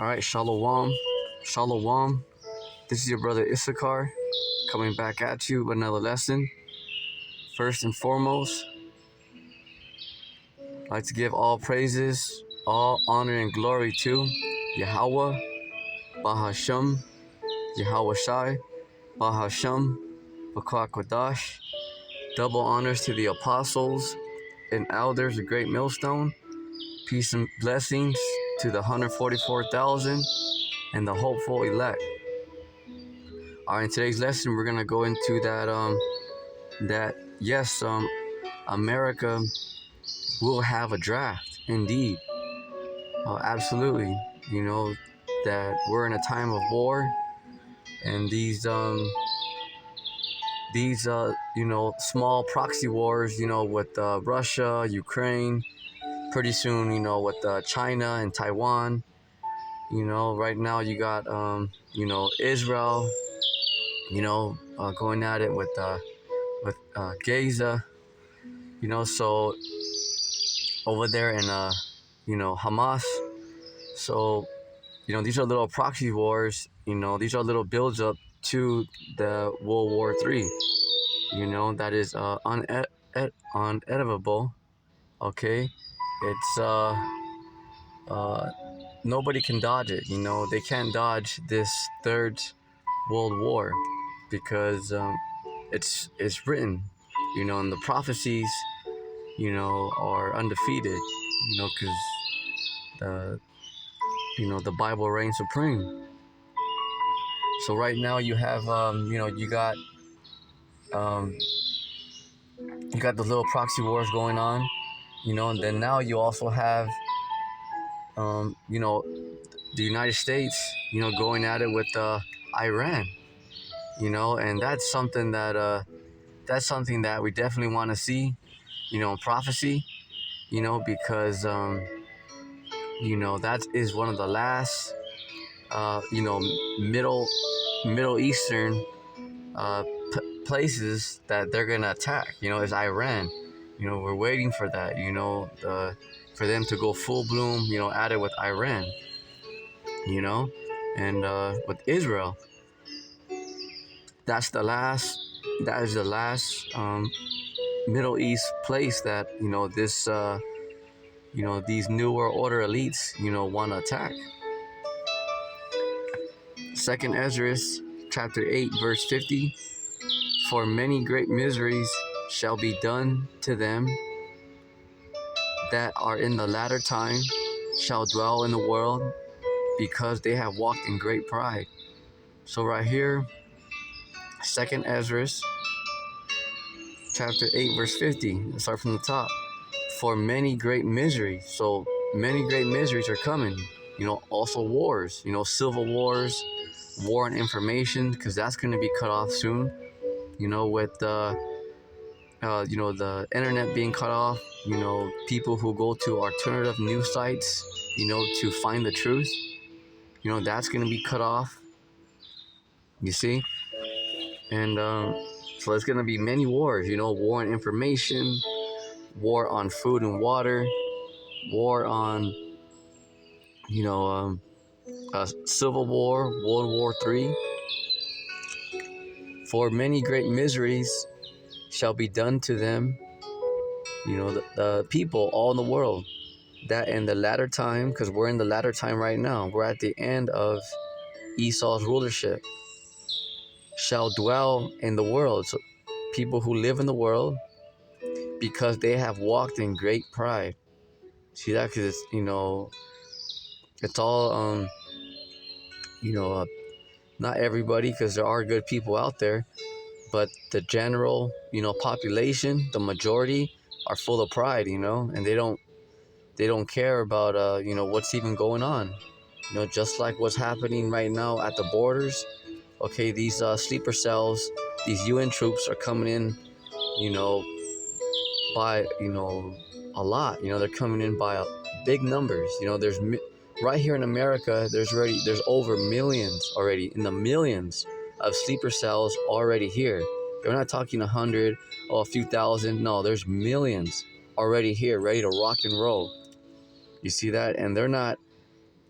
All right, Shalom. Shalom. This is your brother Issachar coming back at you with another lesson. First and foremost, I'd like to give all praises, all honor and glory to Yahweh, Bahasham, Yahweh Shai, Bahasham, Bakwa Kodash. Double honors to the apostles and elders of Great Millstone. Peace and blessings to the 144,000 and the hopeful elect. All right, in today's lesson, we're gonna go into that yes, America will have a draft, indeed. Absolutely. You know that we're in a time of war, and these small proxy wars, with Russia, Ukraine, pretty soon, with China and Taiwan. Right now you got Israel, going at it with Gaza, so over there in Hamas. So these are little proxy wars. These are little builds up to the World War III. That is unedible. Okay, it's nobody can dodge it. They can't dodge this third World War because it's written, and the prophecies, are undefeated. Because the Bible reigns supreme. So right now you have you got the little proxy wars going on, and then now you also have the United States, going at it with Iran, and that's something that we definitely want to see, in prophecy, because that is one of the last Middle Eastern places that they're gonna attack, is Iran. We're waiting for that, for them to go full bloom, at it with Iran, and with Israel. That is the last Middle East place that these New World Order elites want to attack. Second Ezra chapter 8 verse 50. For many great miseries shall be done to them that are in the latter time shall dwell in the world, because they have walked in great pride. So right here, Second Ezra chapter 8 verse 50. Let's start from the top. For many great miseries. So many great miseries are coming. Also wars. Civil wars, war on information, because that's going to be cut off soon. With the internet being cut off. People who go to alternative news sites, to find the truth. That's going to be cut off. You see? And so there's going to be many wars, war on information, war on food and water, war on, Civil War, World War III. For many great miseries shall be done to them, the people all in the world, that in the latter time, because we're in the latter time right now, we're at the end of Esau's rulership, shall dwell in the world. So people who live in the world, because they have walked in great pride. See that? Because it's all not everybody, because there are good people out there, but the general population, the majority, are full of pride, and they don't care about what's even going on, just like what's happening right now at the borders. Okay, these sleeper cells, these UN troops are coming in, by a lot. They're coming in by big numbers. There's right here in America, there's over millions already, in the millions of sleeper cells already here. We're not talking 100 or a few thousand. No, there's millions already here, ready to rock and roll. You see that? And they're not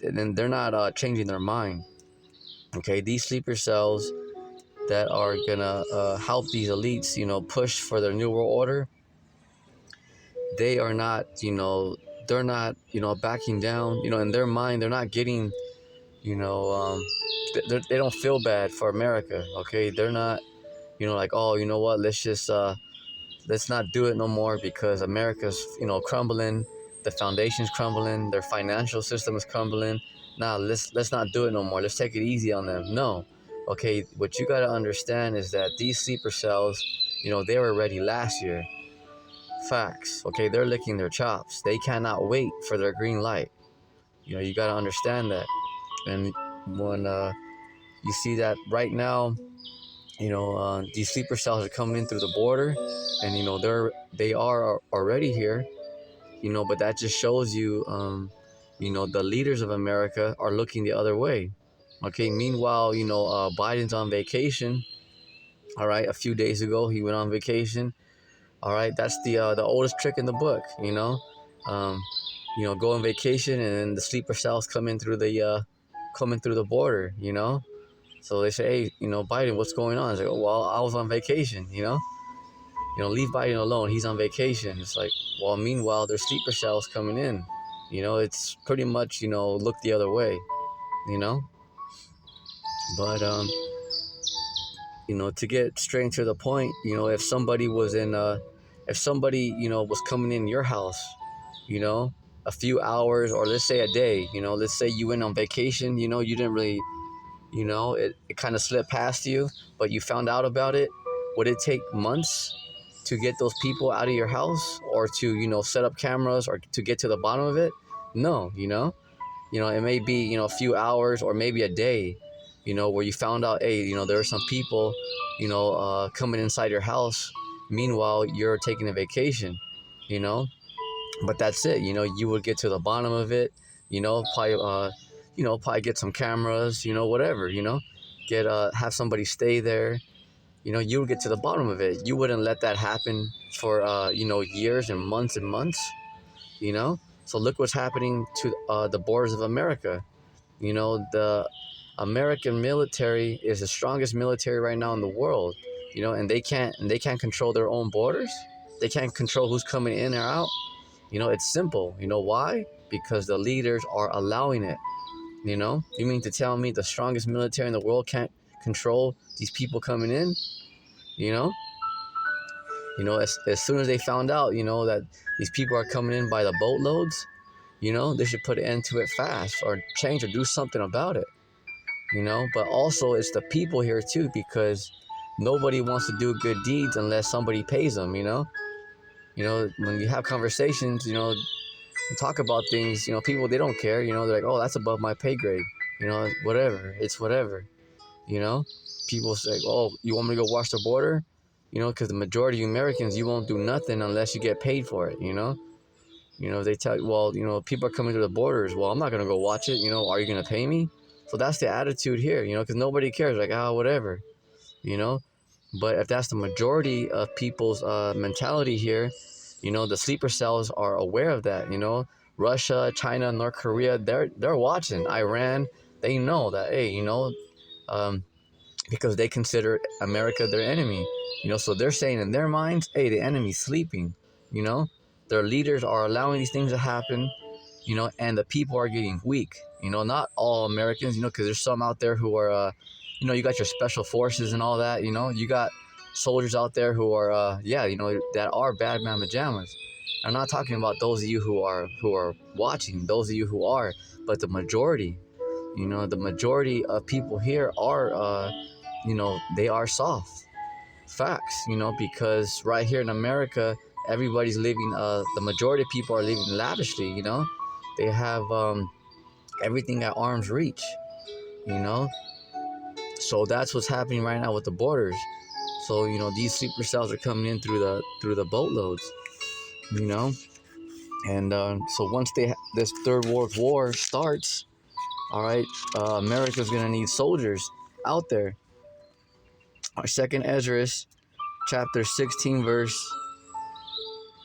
then they're not changing their mind. Okay, these sleeper cells that are gonna help these elites, push for their new world order, they are not, they're not, backing down. In their mind, they're not getting, they don't feel bad for America. Okay, they're not, like, oh, you know what, let's not do it no more because America's, crumbling, the foundation's crumbling, their financial system is crumbling. Nah, let's not do it no more. Let's take it easy on them. No. Okay, what you gotta understand is that these sleeper cells, they were ready last year. Facts. Okay, they're licking their chops. They cannot wait for their green light. You gotta understand that. And when you see that right now, these sleeper cells are coming in through the border, and they are already here. But that just shows you, the leaders of America are looking the other way. Okay. Meanwhile, Biden's on vacation. All right. A few days ago, he went on vacation. All right. That's the oldest trick in the book. Um, go on vacation, and then the sleeper cells coming through the border. So they say, hey, Biden, what's going on? It's like, oh, well, I was on vacation. Leave Biden alone. He's on vacation. It's like, well, meanwhile, there's sleeper cells coming in. It's pretty much, look the other way, But, to get straight to the point, if somebody was was coming in your house, a few hours, or let's say a day, let's say you went on vacation, you didn't really, it kind of slipped past you, but you found out about it. Would it take months to get those people out of your house, or to, set up cameras, or to get to the bottom of it? No, it may be, a few hours or maybe a day, where you found out, hey, there are some people, coming inside your house. Meanwhile, you're taking a vacation, but that's it. You would get to the bottom of it, probably get some cameras, whatever, get, have somebody stay there. You would get to the bottom of it. You wouldn't let that happen for, years and months, So look what's happening to the borders of America. The American military is the strongest military right now in the world, and they can't control their own borders. They can't control who's coming in or out. It's simple. Why? Because the leaders are allowing it. You mean to tell me the strongest military in the world can't control these people coming in? As soon as they found out, that these people are coming in by the boatloads, they should put an end to it fast, or change, or do something about it. But also it's the people here too, because nobody wants to do good deeds unless somebody pays them. When you have conversations, talk about things, people, they don't care. They're like, oh, that's above my pay grade. Whatever. It's whatever. People say, oh, you want me to go watch the border? Because the majority of Americans, you won't do nothing unless you get paid for it. They tell you, well, people are coming to the borders. Well, I'm not going to go watch it. Are you going to pay me? So that's the attitude here, because nobody cares. Like, whatever, But if that's the majority of people's mentality here, the sleeper cells are aware of that. Russia, China, North Korea, they're watching. Iran, they know that, hey, because they consider America their enemy. So they're saying in their minds, hey, the enemy's sleeping. Their leaders are allowing these things to happen, and the people are getting weak. Not all Americans, because there's some out there who are, you got your special forces and all that. You got soldiers out there who are, that are bad mamma jammas. I'm not talking about those of you who are watching, those of you who are, but the majority, the majority of people here are, they are soft. Facts, because right here in America, everybody's living, the majority of people are living lavishly, They have everything at arm's reach, So that's what's happening right now with the borders. So, these sleeper cells are coming in through the boatloads, And so once this Third World War starts, all right, America's going to need soldiers out there. Our second Ezra, chapter 16, verse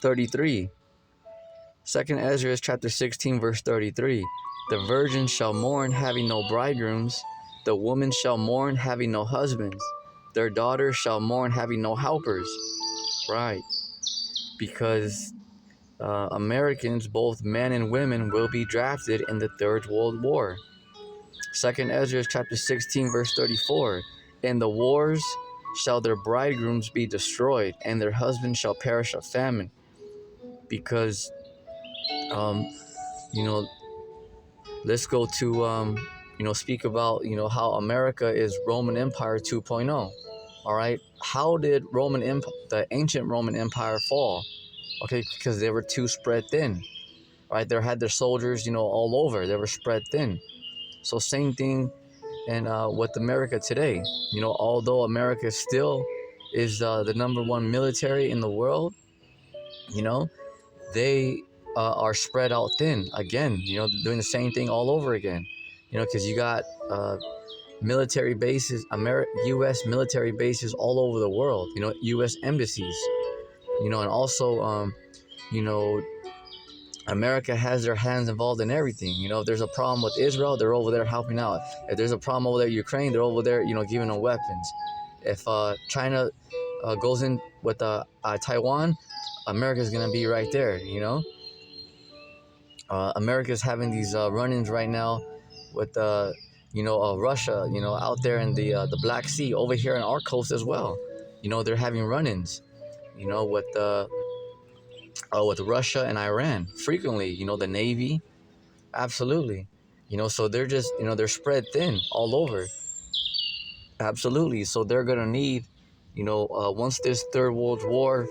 33. Second Ezra, chapter 16, verse 33. The virgin shall mourn, having no bridegrooms. The woman shall mourn, having no husbands. Their daughters shall mourn, having no helpers. Right. Because Americans, both men and women, will be drafted in the Third World War. 2nd Ezra chapter 16, verse 34. In the wars shall their bridegrooms be destroyed, and their husbands shall perish of famine. Because, you know, let's go to, speak about, how America is Roman Empire 2.0. All right. How did the ancient Roman Empire fall? Okay, because they were too spread thin. Right. They had their soldiers, all over. They were spread thin. So same thing and with America today. Although America still is the #1 military in the world, they are spread out thin again. Doing the same thing all over again. Because you got military bases, U.S. military bases all over the world. U.S. embassies. And also, America has their hands involved in everything. If there's a problem with Israel, they're over there helping out. If there's a problem over there in Ukraine, they're over there, giving them weapons. If China goes in with Taiwan, America's gonna be right there. America's having these run-ins right now with Russia. Out there in the Black Sea, over here in our coast as well. They're having run-ins. With Russia and Iran frequently. The Navy, absolutely. So they're just they're spread thin all over. Absolutely. So they're gonna need, once this Third World War,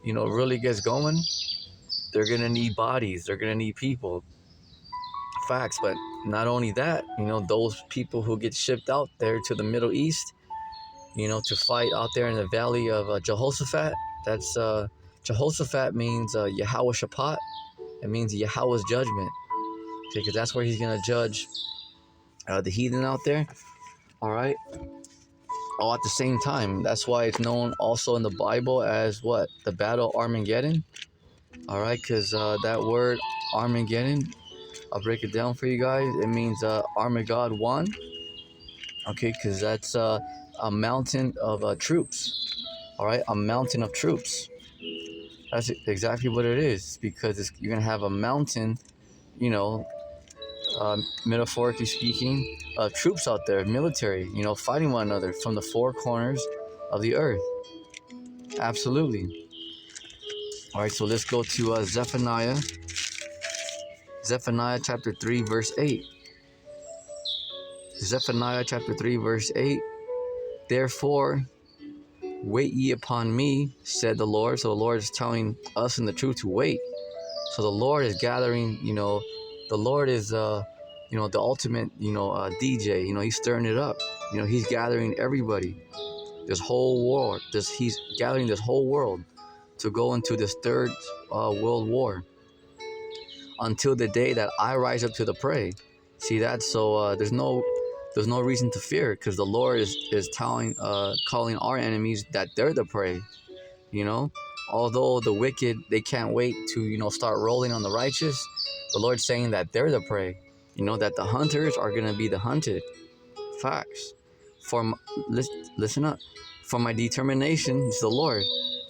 really gets going, they're gonna need bodies. They're gonna need people. Facts. But not only that, those people who get shipped out there to the Middle East, to fight out there in the valley of Jehoshaphat. That's Jehoshaphat means Yahweh Shaphat. It means Yahweh's judgment. Okay, because that's where he's gonna judge the heathen out there. All right. All at the same time. That's why it's known also in the Bible as what? The Battle of Armageddon. All right, because that word Armageddon, I'll break it down for you guys. It means Armageddon one. Okay, because that's a mountain of troops. All right, a mountain of troops. That's exactly what it is, because you're gonna have a mountain, metaphorically speaking, troops out there, military, fighting one another from the four corners of the earth. Absolutely. All right, so let's go to Zephaniah. Zephaniah chapter 3, verse 8. Zephaniah chapter 3, verse 8. Therefore, wait ye upon me, said the Lord. So the Lord is telling us in the truth to wait. So the Lord is gathering, the Lord is, the ultimate, DJ. He's stirring it up. He's gathering everybody, this whole world. He's gathering this whole world to go into this Third World War until the day that I rise up to the prey. See that? So there's no reason to fear, because the Lord is calling our enemies that they're the prey. Although the wicked, they can't wait to start rolling on the righteous, the Lord's saying that they're the prey. That the hunters are gonna be the hunted. Facts. Listen up. For my determination is the Lord.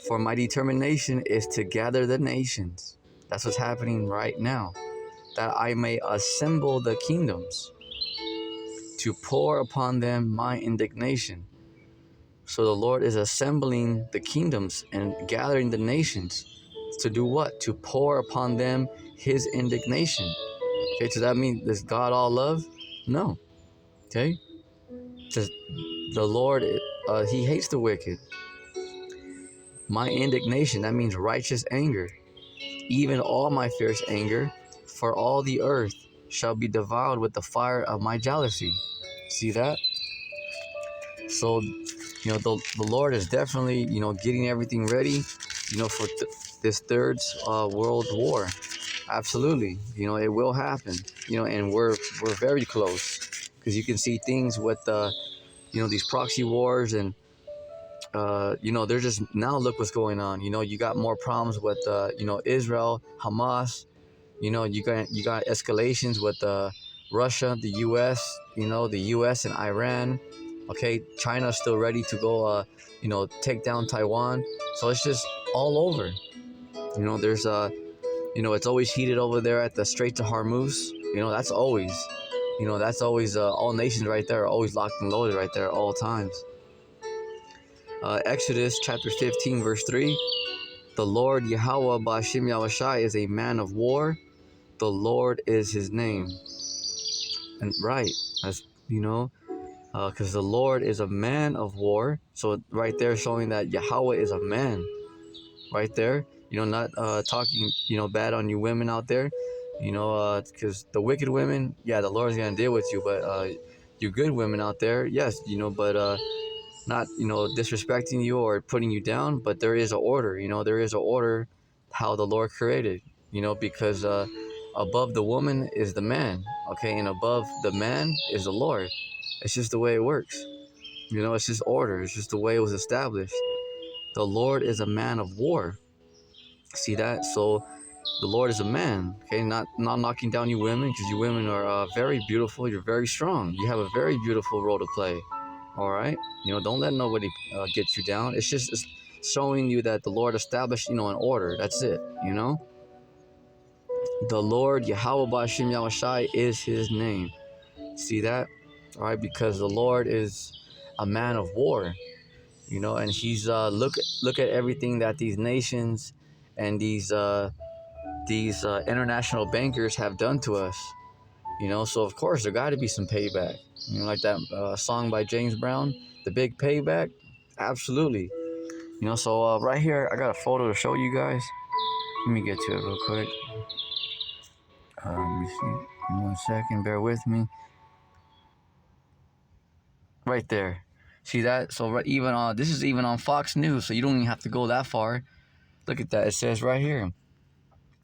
For my determination is to gather the nations. That's what's happening right now. That I may assemble the kingdoms, to pour upon them my indignation. So the Lord is assembling the kingdoms and gathering the nations to do what? To pour upon them his indignation. Okay, does that mean is God all love? No. Okay? Just the Lord, he hates the wicked. My indignation, that means righteous anger. Even all my fierce anger, for all the earth shall be devoured with the fire of my jealousy. See that? So, the Lord is definitely, getting everything ready, for this Third World War. Absolutely. It will happen, and we're very close, because you can see things with, these proxy wars and, they're just, now look what's going on. You got more problems with, Israel, Hamas, You got escalations with Russia, the U.S. The U.S. and Iran. Okay, China's still ready to go. Take down Taiwan. So it's just all over. There's it's always heated over there at the Strait of Hormuz. That's always all nations right there are always locked and loaded right there at all times. Exodus chapter 15 verse 3. The Lord Yahweh Ba'ashim Yahushai is a man of war. The Lord is his name. And right, as because the Lord is a man of war. So right there showing that Yahweh is a man. Right there, not talking, bad on you women out there, because the wicked women, yeah, the Lord's gonna deal with you, but you good women out there, yes, but not, disrespecting you or putting you down, but there is an order, there is an order how the Lord created, because above the woman is the man, okay, and above the man is the Lord. It's just the way it works, it's just order, it's just the way it was established. The Lord is a man of war. See that? So the Lord is a man, okay? Not knocking down you women, because you women are very beautiful. You're very strong. You have a very beautiful role to play. All right? Don't let nobody get you down. It's showing you that the Lord established, an order. That's it, The Lord, Yahweh Ba'ashim Yahushai, is his name. See that? All right? Because the Lord is a man of war, and he's look at everything that these nations and these international bankers have done to us, so of course there got to be some payback, like that song by James Brown, The Big Payback. Absolutely. So right here I got a photo to show you guys. Let me get to it real quick. Let me see. Give me 1 second, bear with me. Right there, see that? So even on this is even on Fox News, so you don't even have to go that far. Look at that, it says right here,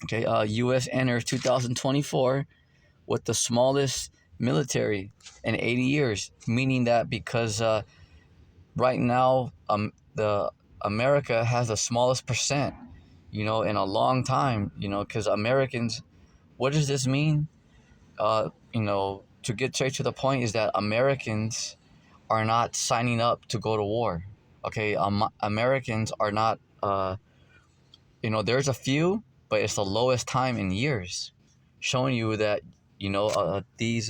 okay, U.S. enters 2024 with the smallest military in 80 years, meaning that because right now the America has the smallest percent, in a long time, because Americans, what does this mean? To get straight to the point is that Americans are not signing up to go to war. Okay, Americans are not, there's a few, but it's the lowest time in years, showing you that, these